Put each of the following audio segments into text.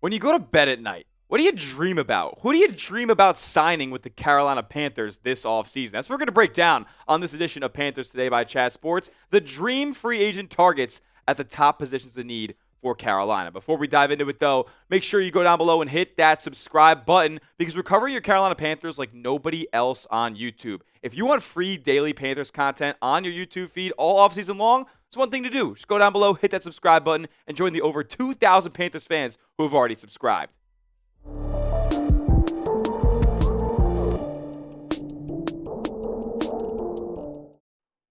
When you go to bed at night, what do you dream about? Who do you dream about signing with the Carolina Panthers this offseason? That's what we're going to break down on this edition of Panthers Today by Chat Sports. The dream free agent targets at the top positions of need for Carolina. Before we dive into it, though, make sure you go down below and hit that subscribe button because we're covering your Carolina Panthers like nobody else on YouTube. If you want free daily Panthers content on your YouTube feed all offseason long, it's one thing to do. Just go down below, hit that subscribe button, and join the over 2,000 Panthers fans who have already subscribed.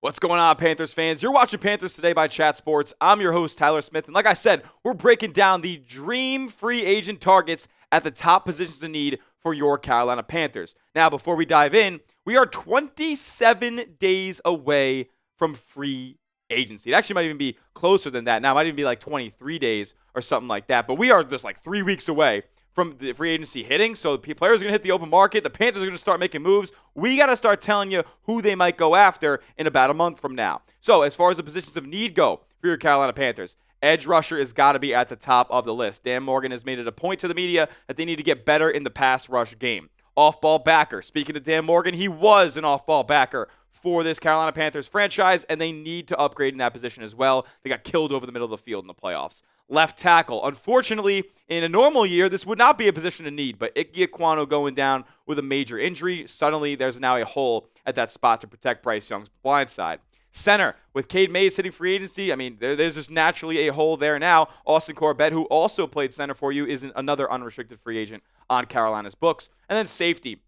What's going on, Panthers fans? You're watching Panthers Today by Chat Sports. I'm your host, Tyler Smith. And like I said, we're breaking down the dream free agent targets at the top positions of need for your Carolina Panthers. Now, before we dive in, we are 27 days away from free agency. It actually might even be closer than that. Now, it might even be like 23 days or something like that. But we are just like 3 weeks away from the free agency hitting. So the players are going to hit the open market. The Panthers are going to start making moves. We got to start telling you who they might go after in about a month from now. So as far as the positions of need go for your Carolina Panthers, edge rusher has got to be at the top of the list. Dan Morgan has made it a point to the media that they need to get better in the pass rush game. Off-ball backer. Speaking of Dan Morgan, he was an off-ball backer for this Carolina Panthers franchise, and they need to upgrade in that position as well. They got killed over the middle of the field in the playoffs. Left tackle. Unfortunately, in a normal year, this would not be a position of need, but Ike Ekwonu going down with a major injury. Suddenly, there's now a hole at that spot to protect Bryce Young's blind side. Center, with Cade Mays hitting free agency, there's just naturally a hole there now. Austin Corbett, who also played center for you, is another unrestricted free agent on Carolina's books. And then safety.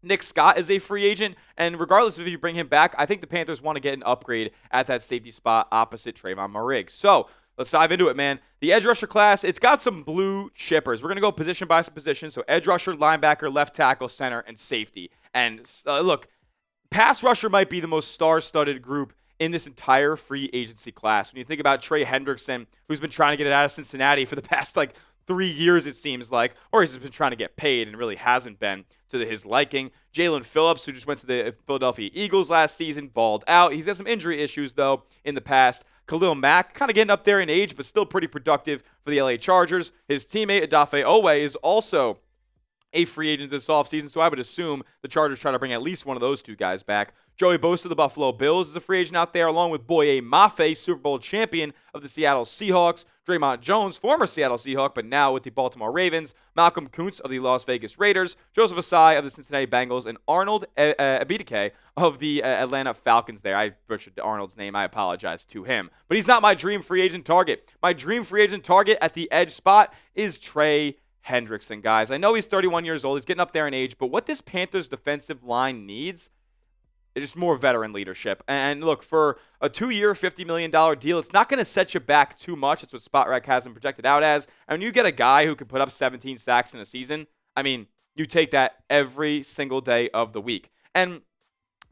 Nick Scott is a free agent, and regardless of if you bring him back, I think the Panthers want to get an upgrade at that safety spot opposite Trayvon Moehrig. So let's dive into it, man. The edge rusher class, it's got some blue chippers. We're going to go position by position. So edge rusher, linebacker, left tackle, center, and safety. And look, pass rusher might be the most star-studded group in this entire free agency class. When you think about Trey Hendrickson, who's been trying to get it out of Cincinnati for the past 3 years, it seems like, or he's just been trying to get paid and really hasn't been to his liking. Jalen Phillips, who just went to the Philadelphia Eagles last season, balled out. He's got some injury issues, though, in the past. Khalil Mack, kind of getting up there in age, but still pretty productive for the LA Chargers. His teammate, Odafe Oweh, is also a free agent this offseason, so I would assume the Chargers try to bring at least one of those two guys back. Joey Bosa, the Buffalo Bills, is a free agent out there, along with Boye Mafe, Super Bowl champion of the Seattle Seahawks. Draymond Jones, former Seattle Seahawk, but now with the Baltimore Ravens. Malcolm Kuntz of the Las Vegas Raiders. Joseph Asai of the Cincinnati Bengals. And Arnold Abidike of the Atlanta Falcons there. I butchered Arnold's name. I apologize to him. But he's not my dream free agent target. My dream free agent target at the edge spot is Trey Hendrickson, guys. I know he's 31 years old. He's getting up there in age. But what this Panthers defensive line needs, it's just more veteran leadership. And look, for a 2-year, $50 million deal, it's not going to set you back too much. That's what SpotRack has him projected out as. And when you get a guy who can put up 17 sacks in a season, you take that every single day of the week. And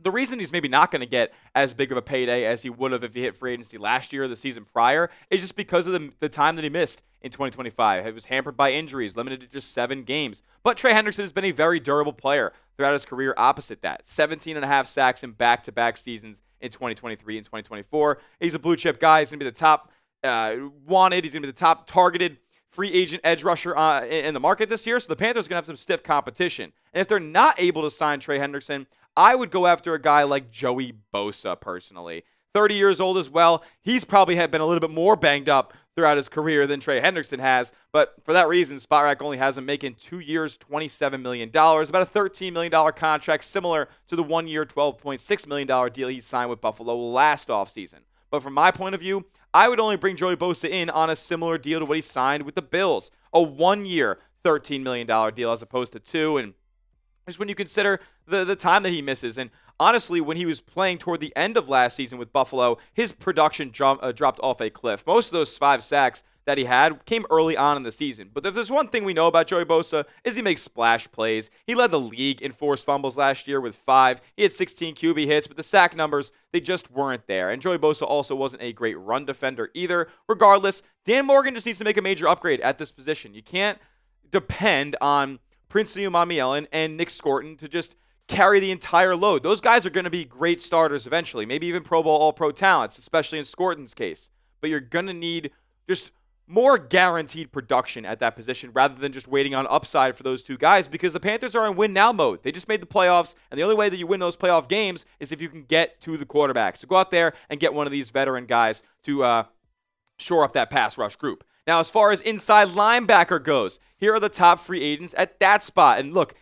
the reason he's maybe not going to get as big of a payday as he would have if he hit free agency last year or the season prior is just because of the time that he missed in 2025. He was hampered by injuries, limited to just 7 games. But Trey Hendrickson has been a very durable player throughout his career opposite that. 17.5 sacks in back-to-back seasons in 2023 and 2024. He's a blue-chip guy. He's going to be the top wanted. He's going to be the top targeted free agent edge rusher in the market this year. So the Panthers are going to have some stiff competition. And if they're not able to sign Trey Hendrickson, I would go after a guy like Joey Bosa personally. 30 years old as well. He's probably been a little bit more banged up throughout his career than Trey Hendrickson has. But for that reason, SpotRack only has him making 2 years, $27 million. About a $13 million contract, similar to the 1-year, $12.6 million deal he signed with Buffalo last offseason. But from my point of view, I would only bring Joey Bosa in on a similar deal to what he signed with the Bills. A 1-year, $13 million deal as opposed to 2. And just when you consider the time that he misses. And honestly, when he was playing toward the end of last season with Buffalo, his production dropped off a cliff. Most of those 5 sacks that he had came early on in the season. But if there's one thing we know about Joey Bosa is he makes splash plays. He led the league in forced fumbles last year with 5. He had 16 QB hits, but the sack numbers, they just weren't there. And Joey Bosa also wasn't a great run defender either. Regardless, Dan Morgan just needs to make a major upgrade at this position. You can't depend on Prince Umanmielen and Nick Scorton to just carry the entire load. Those guys are going to be great starters eventually, maybe even Pro Bowl All-Pro talents, especially in Scorton's case. But you're going to need just more guaranteed production at that position rather than just waiting on upside for those two guys, because the Panthers are in win now mode. They just made the playoffs, and the only way that you win those playoff games is if you can get to the quarterback. So go out there and get one of these veteran guys to shore up that pass rush group. Now, as far as inside linebacker goes, here are the top free agents at that spot. And look,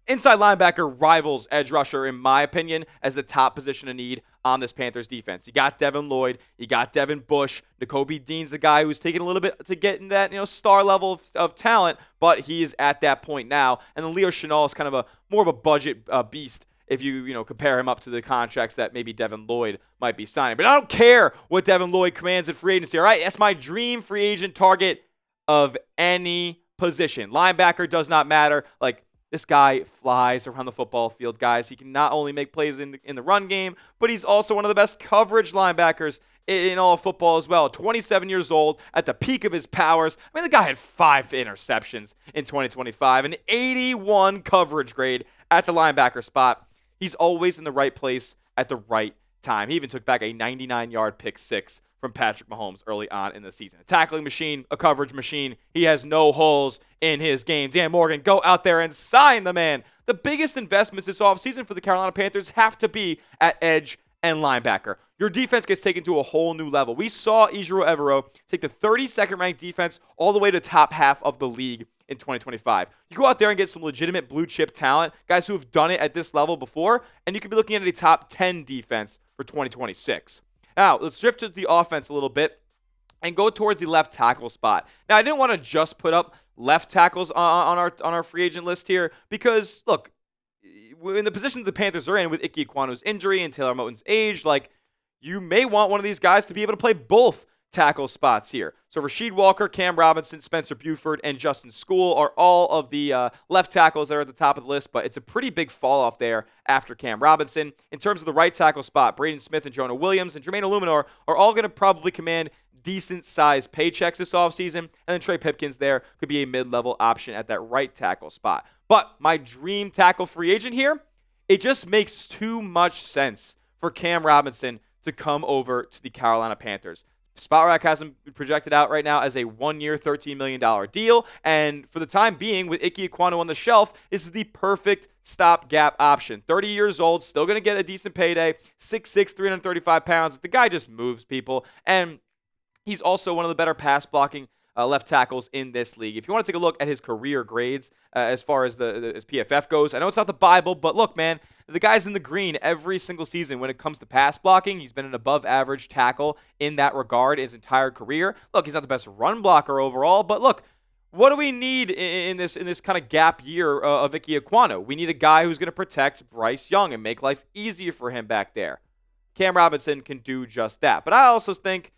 inside linebacker rivals edge rusher, in my opinion, as the top position of need on this Panthers defense. You got Devin Lloyd, you got Devin Bush, Nakobe Dean's the guy who's taking a little bit to get in that star level of talent, but he is at that point now. And then Leo Chenal is kind of more of a budget beast if you compare him up to the contracts that maybe Devin Lloyd might be signing. But I don't care what Devin Lloyd commands at free agency, all right? That's my dream free agent target of any position. Linebacker does not matter. Like, this guy flies around the football field, guys. He can not only make plays in the run game, but he's also one of the best coverage linebackers in all of football as well. 27 years old, at the peak of his powers. I mean, the guy had 5 interceptions in 2025, an 81 coverage grade at the linebacker spot. He's always in the right place at the right time. He even took back a 99-yard pick six from Patrick Mahomes early on in the season. A tackling machine, a coverage machine. He has no holes in his game. Dan Morgan, go out there and sign the man. The biggest investments this offseason for the Carolina Panthers have to be at edge and linebacker. Your defense gets taken to a whole new level. We saw Ejiro Evero take the 32nd ranked defense all the way to top half of the league in 2025. You go out there and get some legitimate blue chip talent, guys who have done it at this level before, and you could be looking at a top 10 defense for 2026. Now, let's drift to the offense a little bit and go towards the left tackle spot. Now, I didn't want to just put up left tackles on our free agent list here because, look, in the position the Panthers are in with Ike Ekwonu's injury and Taylor Moton's age, like, you may want one of these guys to be able to play both tackle spots here. So Rasheed Walker, Cam Robinson, Spencer Buford, and Justin Skule are all of the left tackles that are at the top of the list, but it's a pretty big fall off there after Cam Robinson. In terms of the right tackle spot, Braden Smith and Jonah Williams and Jermaine Illuminor are all going to probably command decent-sized paychecks this offseason, and then Trey Pipkins there could be a mid-level option at that right tackle spot. But my dream tackle free agent here, it just makes too much sense for Cam Robinson to come over to the Carolina Panthers. Spotrac has him projected out right now as a 1-year, $13 million deal. And for the time being, with Ike Ekwonu on the shelf, this is the perfect stopgap option. 30 years old, still going to get a decent payday, 6'6", 335 pounds. The guy just moves people. And he's also one of the better pass blocking left tackles in this league. If you want to take a look at his career grades as far as as PFF goes, I know it's not the Bible, but look, man, the guy's in the green every single season when it comes to pass blocking. He's been an above-average tackle in that regard his entire career. Look, he's not the best run blocker overall, but look, what do we need in this kind of gap year of Ike Ekwonu? We need a guy who's going to protect Bryce Young and make life easier for him back there. Cam Robinson can do just that. But I also think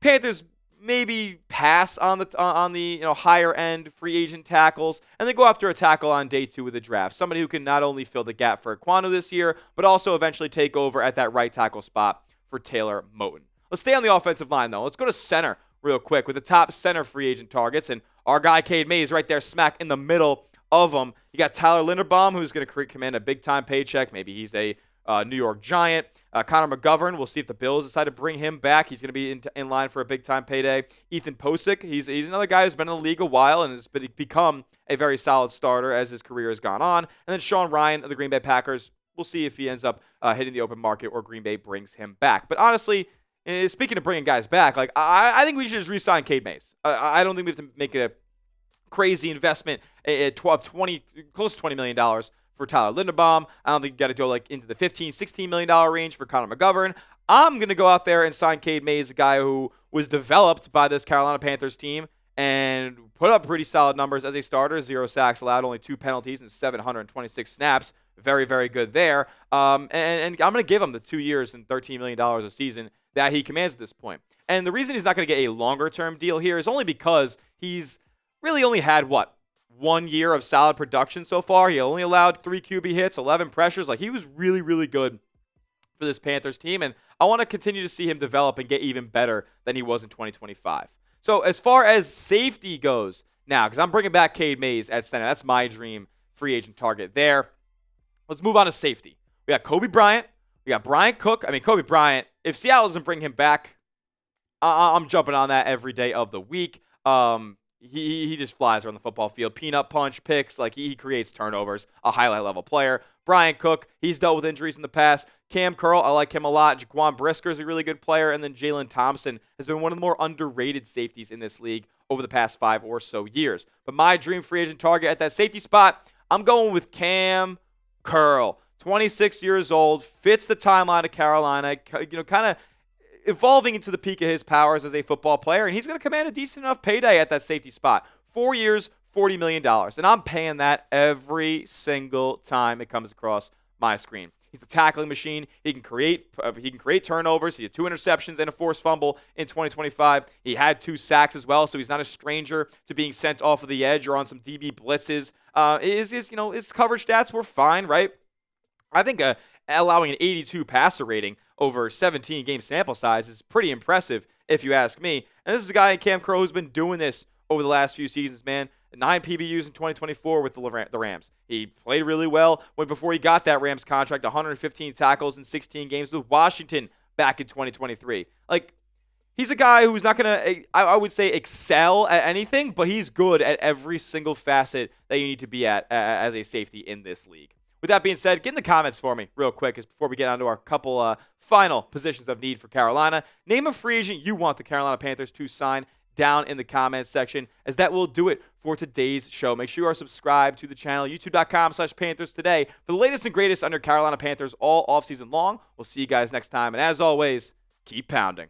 Panthers maybe pass on the higher end free agent tackles, and then go after a tackle on day 2 of the draft. Somebody who can not only fill the gap for Ekwonu this year, but also eventually take over at that right tackle spot for Taylor Moton. Let's stay on the offensive line, though. Let's go to center real quick with the top center free agent targets, and our guy Cade Mays right there smack in the middle of them. You got Tyler Linderbaum, who's going to command a big-time paycheck. Maybe he's a New York Giant. Connor McGovern, we'll see if the Bills decide to bring him back. He's going to be in line for a big-time payday. Ethan Posick, he's another guy who's been in the league a while and has become a very solid starter as his career has gone on. And then Sean Ryan of the Green Bay Packers, we'll see if he ends up hitting the open market or Green Bay brings him back. But honestly, speaking of bringing guys back, like I think we should just re-sign Cade Mays. I don't think we have to make a crazy investment at close to $20 million for Tyler Linderbaum. I don't think you got to go into the $15, $16 million range for Connor McGovern. I'm going to go out there and sign Cade Mays, a guy who was developed by this Carolina Panthers team and put up pretty solid numbers as a starter. 0 sacks allowed, only 2 penalties, and 726 snaps. Very, very good there. And I'm going to give him the 2 years and $13 million a season that he commands at this point. And the reason he's not going to get a longer-term deal here is only because he's really only had, 1 year of solid production so far. He only allowed 3 QB hits, 11 pressures. He was really, really good for this Panthers team, and I want to continue to see him develop and get even better than he was in 2025. So as far as safety goes now, because I'm bringing back Cade Mays at center. That's my dream free agent target there. Let's move on to safety. We got Kobe Bryant. We got Brian Cook. Kobe Bryant, if Seattle doesn't bring him back, I'm jumping on that every day of the week. He just flies around the football field. Peanut punch, picks, like he creates turnovers. A highlight level player. Brian Cook, he's dealt with injuries in the past. Kam Curl, I like him a lot. Jaquan Brisker is a really good player. And then Jalen Thompson has been one of the more underrated safeties in this league over the past 5 or so years. But my dream free agent target at that safety spot, I'm going with Kam Curl. 26 years old, fits the timeline of Carolina, kind of evolving into the peak of his powers as a football player, and he's going to command a decent enough payday at that safety spot. 4 years, $40 million, and I'm paying that every single time it comes across my screen. He's a tackling machine. He can create turnovers. He had 2 interceptions and a forced fumble in 2025. He had 2 sacks as well, so he's not a stranger to being sent off of the edge or on some DB blitzes. His coverage stats were fine, right? I think allowing an 82 passer rating over 17 game sample size is pretty impressive, if you ask me. And this is a guy in Kam Curl who's been doing this over the last few seasons, man. 9 PBUs in 2024 with the Rams. He played really well before he got that Rams contract, 115 tackles in 16 games with Washington back in 2023. Like, he's a guy who's not going to, I would say, excel at anything, but he's good at every single facet that you need to be at as a safety in this league. With that being said, get in the comments for me real quick before we get on to our couple final positions of need for Carolina. Name a free agent you want the Carolina Panthers to sign down in the comments section, as that will do it for today's show. Make sure you are subscribed to the channel, youtube.com/Panthers Today, for the latest and greatest under Carolina Panthers all offseason long. We'll see you guys next time. And as always, keep pounding.